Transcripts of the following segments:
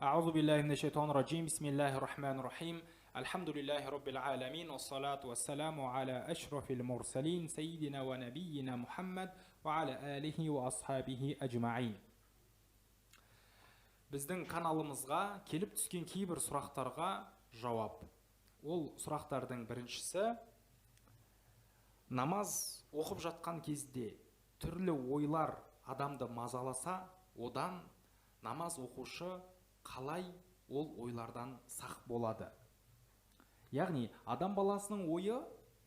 أعوذ بالله من الشيطان الرجيم بسم الله الرحمن الرحيم الحمد لله رب العالمين والصلاة والسلام على أشرف المرسلين سيدنا ونبينا محمد وعلى آله وأصحابه أجمعين. Біздің каналымызға келіп түскен кейбір сұрақтарға жауап. Ол сұрақтардың біріншісі: намаз оқып жатқан кезде түрлі ойлар адамды мазаласа, одан намаз оқушы қалай ол ойлардан сақ болады? Яғни адам баласының ойы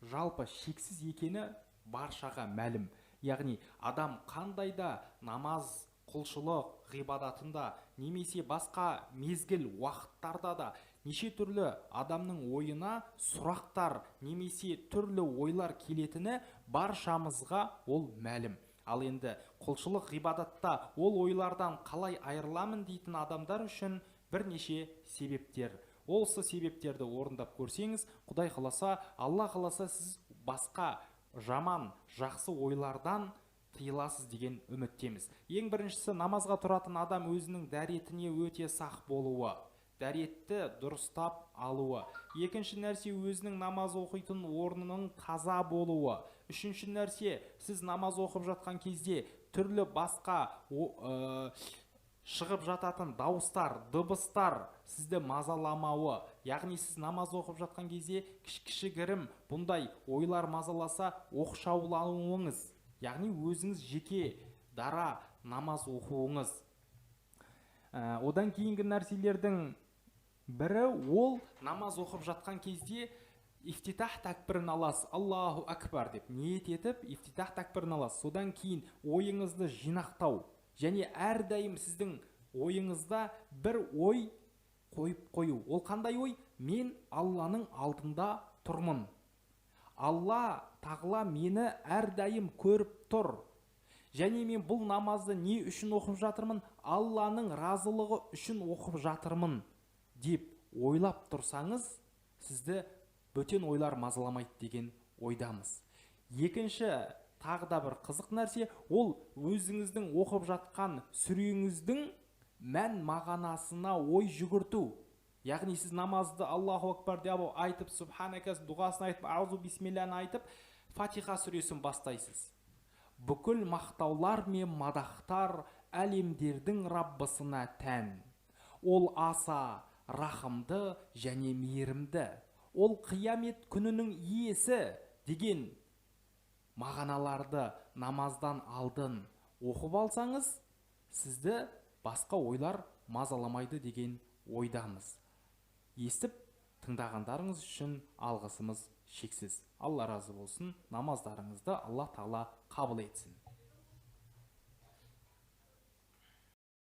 жалпы шексіз екені баршаға мәлім. Яғни адам қандай да намаз, құлшылық, ғибадатында немесе басқа мезгіл уақыттарда да неше түрлі адамның ойына сұрақтар немесе түрлі ойлар келетіні баршамызға ол мәлім. Ал енді құлшылық, ғибадатта ол ойлардан қалай айырыламын дейтін адамдар үшін бірнеше себептер. Осы себептерді орындап көрсеңіз, Құдай қаласа, Алла қаласа, сіз басқа жаман, жақсы ойлардан тыйыласыз деген үміттеміз. Ең біріншісі, намазға тұратын адам өзінің дәретіне өте сақ болуы, дәретті дұрыстап алуы. Екінші нәрсе, өзінің намаз оқитын орнының таза болуы. Үшінші нәрсе, сіз намаз оқып жатқан кезде түрлі басқа шығып жататын дауыстар, дыбыстар сізді мазаламауы. Яғни сіз намаз оқып жатқан кезде кішігірім бұндай ойлар мазаласа, оқшаулануыңыз. Яғни өзіңіз жеке дара намаз оқуыңыз. Одан кейінгі нәрселердің бірі, ол намаз оқып жатқан кезде ифтитах тәкбірін аласыз, Аллаху акбар деп ниет етіп, ифтитах тәкбірін аласыз. Содан кейін ойыңызды жинақтау, және әрдайым сіздің ойыңызда бір ой қойып қою. Ол қандай ой? Мен Алланың алдында тұрмын. Алла тағала мені әрдайым көріп тұр. Және мен бұл намазды не үшін оқып жатырмын? Алланың разылығы үшін оқып жатырмын деп ойлап тұрсаңыз, сізді бөтен ойлар мазаламайды деген ойдамыз. Екінші, тағы да бір қызық нәрсе, ол өзіңіздің оқып жатқан сүреңіздің мән мағынасына ой жүгірту. Яғни сіз намазды Аллаху акбар деп айтып, субханакас дұғасын айтып, аузу бисмилланы айтып, Фатиха сүресін бастайсыз. Бүкіл мақтаулар мен мадақтар әлемдердің Раббысына тән. Ол аса рахымды және мейірімді. Ол қиямет күнінің иесі деген мағыналарды намаздан алдын оқып алсаңыз, сізді басқа ойлар мазаламайды деген ойдамыз. Естіп тыңдағандарыңыз үшін алғысымыз шексіз. Алла разы болсын. Намаздарыңызды Алла Тағала қабыл етсін.